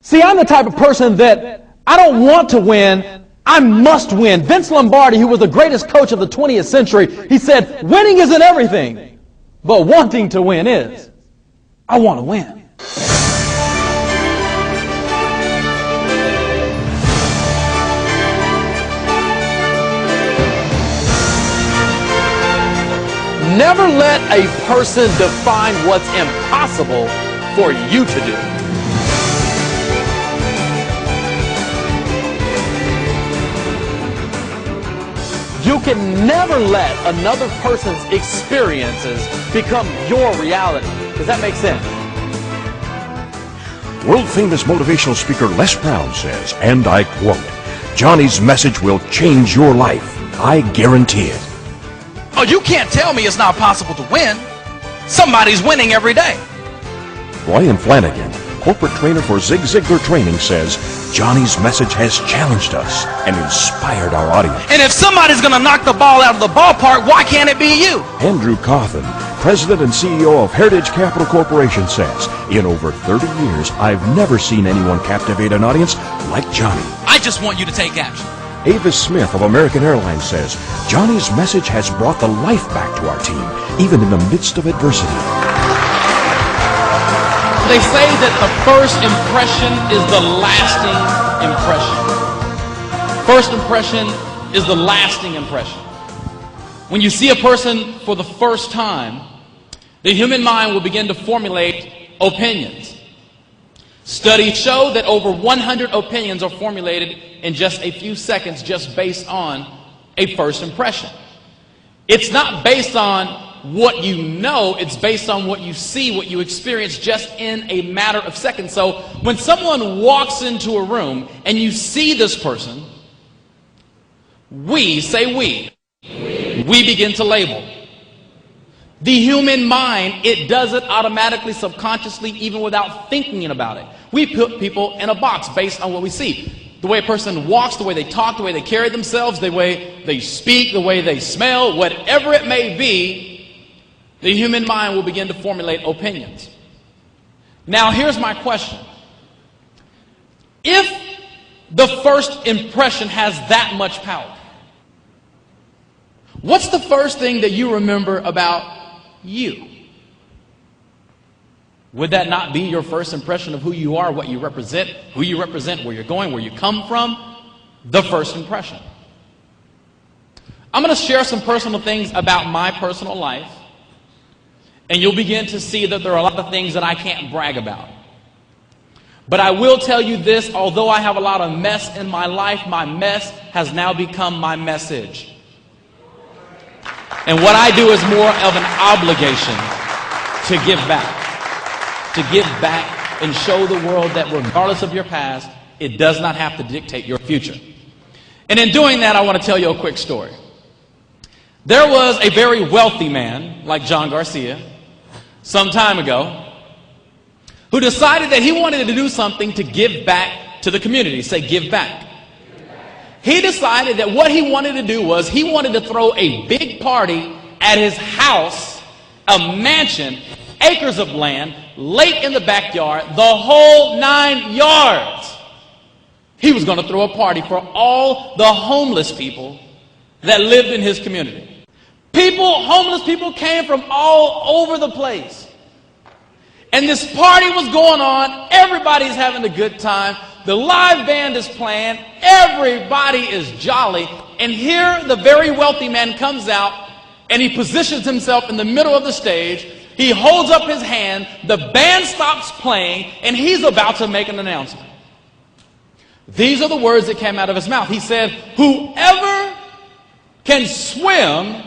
See, I'm the type of person that I don't want to win, I must win. Vince Lombardi, who was the greatest coach of the 20th century, he said, winning isn't everything, but wanting to win is. I want to win. Never let a person define what's impossible for you to do. You can never let another person's experiences become your reality. Does that make sense? World-famous motivational speaker Les Brown says, and I quote, "Johnny's message will change your life. I guarantee it." Oh, you can't tell me it's not possible to win. Somebody's winning every day. Brian Flanagan, corporate trainer for Zig Ziglar Training, says, "Johnny's message has challenged us and inspired our audience." And if somebody's going to knock the ball out of the ballpark, why can't it be you? Andrew Cawthon, president and CEO of Heritage Capital Corporation, says, "In over 30 years, I've never seen anyone captivate an audience like Johnny." I just want you to take action. Avis Smith of American Airlines says, "Johnny's message has brought the life back to our team, even in the midst of adversity." They say that the first impression is the lasting impression. First impression is the lasting impression. When you see a person for the first time, the human mind will begin to formulate opinions. Studies show that over 100 opinions are formulated in just a few seconds just based on a first impression. It's not based on what you know, it's based on what you see, what you experience just in a matter of seconds. So when someone walks into a room and you see this person, we begin to label. The human mind, it does it automatically, subconsciously, even without thinking about it. We put people in a box based on what we see. The way a person walks, the way they talk, the way they carry themselves, the way they speak, the way they smell, whatever it may be, the human mind will begin to formulate opinions. Now, here's my question. If the first impression has that much power, what's the first thing that you remember about you? Would that not be your first impression of who you are, what you represent, where you're going, where you come from? The first impression. I'm going to share some personal things about my personal life, and you'll begin to see that there are a lot of things that I can't brag about. But I will tell you this, although I have a lot of mess in my life, my mess has now become my message. And what I do is more of an obligation to give back. To give back and show the world that regardless of your past, it does not have to dictate your future. And in doing that, I want to tell you a quick story. There was a very wealthy man, like John Garcia, some time ago, who decided that he wanted to do something to give back to the community. Say, give back. He decided that what he wanted to do was he wanted to throw a big party at his house, a mansion, acres of land, lake in the backyard, the whole 9 yards. He was going to throw a party for all the homeless people that lived in his community. Homeless people came from all over the place. And this party was going on. Everybody's having a good time. The live band is playing. Everybody is jolly. And here the very wealthy man comes out and he positions himself in the middle of the stage. He holds up his hand, the band stops playing, and he's about to make an announcement. These are the words that came out of his mouth. He said, "Whoever can swim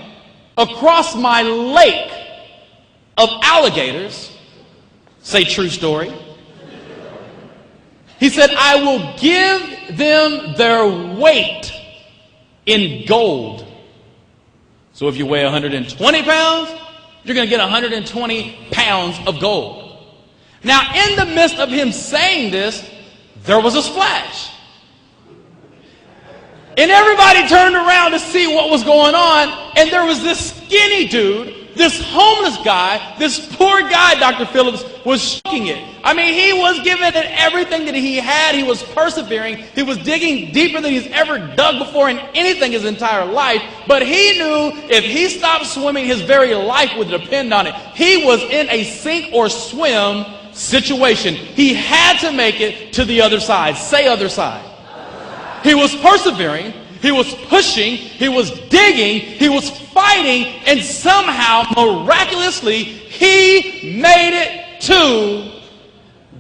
across my lake of alligators," say true story. He said, "I will give them their weight in gold." So if you weigh 120 pounds, you're going to get 120 pounds of gold. Now, in the midst of him saying this, there was a splash. And everybody turned around to see what was going on, and there was this skinny dude This homeless guy, this poor guy, Dr. Phillips, was shaking it. I mean, he was giving it everything that he had. He was persevering. He was digging deeper than he's ever dug before in anything his entire life. But he knew if he stopped swimming, his very life would depend on it. He was in a sink or swim situation. He had to make it to the other side. Say other side. He was persevering. He was pushing, he was digging, he was fighting, and somehow, miraculously, he made it to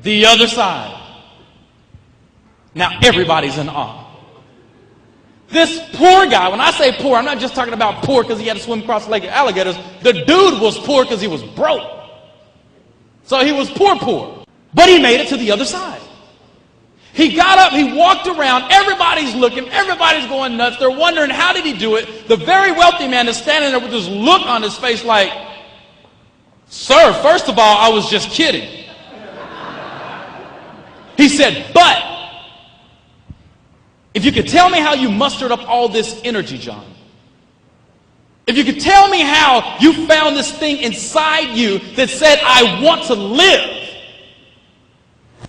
the other side. Now everybody's in awe. This poor guy, when I say poor, I'm not just talking about poor because he had to swim across the lake of alligators. The dude was poor because he was broke. So he was poor. But he made it to the other side. He got up, he walked around, everybody's looking, everybody's going nuts. They're wondering, how did he do it? The very wealthy man is standing there with this look on his face like, sir, first of all, I was just kidding. He said, but if you could tell me how you mustered up all this energy, John, if you could tell me how you found this thing inside you that said, I want to live,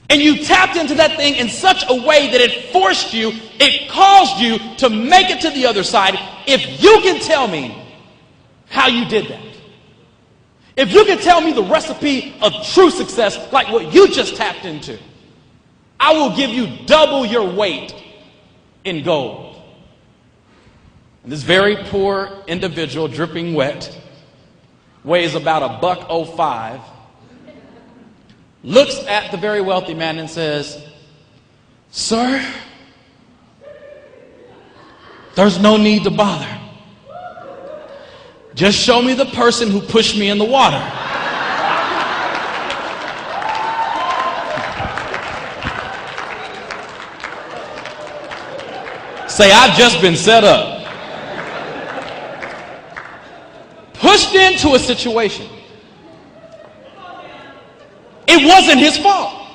and you tapped into that thing in such a way that it forced you, it caused you to make it to the other side. If you can tell me how you did that, if you can tell me the recipe of true success like what you just tapped into, I will give you double your weight in gold. And this very poor individual, dripping wet, weighs about $1.05, looks at the very wealthy man and says, sir, there's no need to bother. Just show me the person who pushed me in the water. Say, I've just been set up. Pushed into a situation. It wasn't his fault.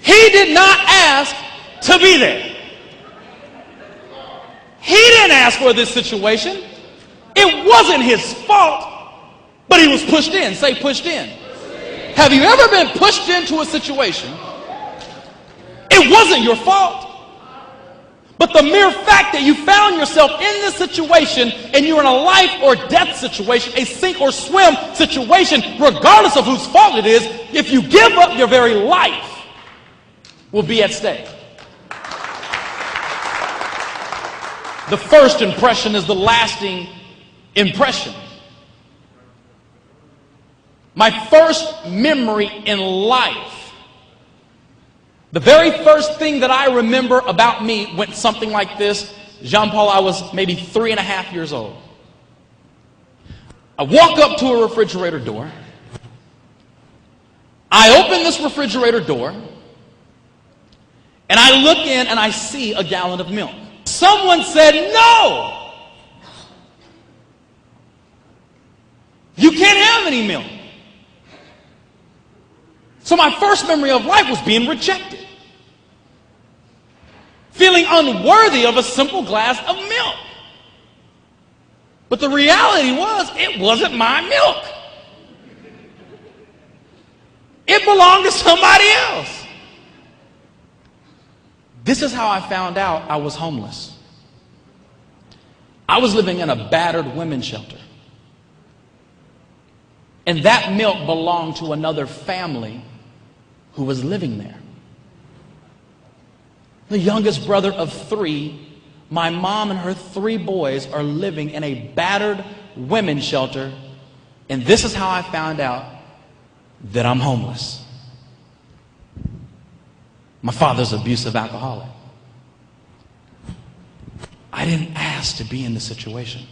He did not ask to be there. He didn't ask for this situation. It wasn't his fault, but he was pushed in. Say, pushed in. Have you ever been pushed into a situation? It wasn't your fault. But the mere fact that you found yourself in this situation and you're in a life or death situation, a sink or swim situation, regardless of whose fault it is, if you give up, your very life will be at stake. The first impression is the lasting impression. My first memory in life, the very first thing that I remember about me went something like this. Jean-Paul, I was maybe 3.5 years old. I walk up to a refrigerator door. I open this refrigerator door, and I look in and I see a gallon of milk. Someone said, no! You can't have any milk. So my first memory of life was being rejected. Feeling unworthy of a simple glass of milk. But the reality was, it wasn't my milk. It belonged to somebody else. This is how I found out I was homeless. I was living in a battered women's shelter. And that milk belonged to another family who was living there. The youngest brother of 3, my mom and her 3 boys are living in a battered women's shelter. And this is how I found out that I'm homeless. My father's an abusive alcoholic. I didn't ask to be in the situation.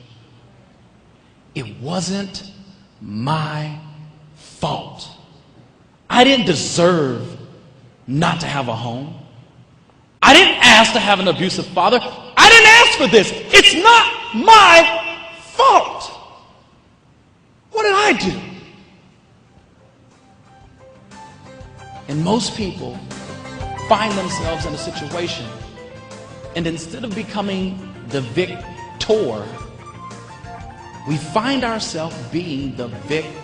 It wasn't my fault. I didn't deserve not to have a home. I didn't ask to have an abusive father. I didn't ask for this. It's not my fault. What did I do? And most people find themselves in a situation, and instead of becoming the victor, we find ourselves being the victim.